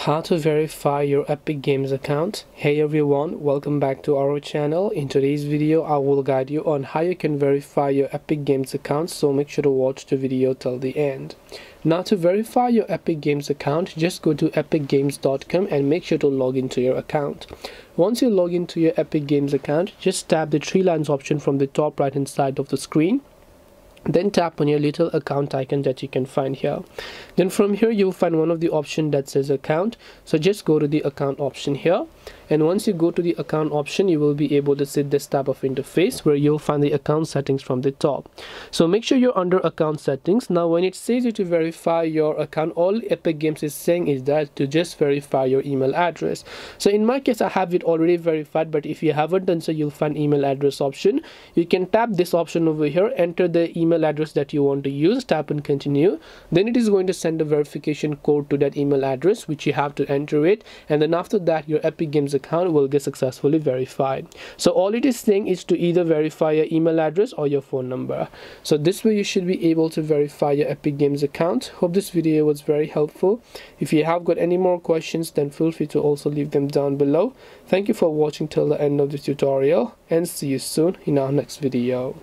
How to verify your Epic Games account. Hey everyone, welcome back to our channel. In today's video I will guide you on how you can verify your Epic Games account, so make sure to watch the video till the end. Now, to verify your Epic Games account, just go to epicgames.com and make sure to log into your account. Once you log into your Epic Games account, just tap the three lines option from the top right hand side of the screen. Then tap on your little account icon that you can find here. Then from here you'll find one of the option that says account, so just go to the account option here, and once you go to the account option you will be able to see this type of interface where you'll find the account settings from the top. So make sure you're under account settings. Now when it says you to verify your account, all Epic Games is saying is that to just verify your email address. So in my case I have it already verified, but if you haven't done so, you'll find email address option. You can tap this option over here, enter the email address that you want to use, tap and continue. Then it is going to send a verification code to that email address, which you have to enter it, and then after that your Epic Games account will get successfully verified. So all it is saying is to either verify your email address or your phone number. So this way you should be able to verify your Epic Games account. Hope this video was very helpful. If you have got any more questions, then feel free to also leave them down below. Thank you for watching till the end of this tutorial, and see you soon in our next video.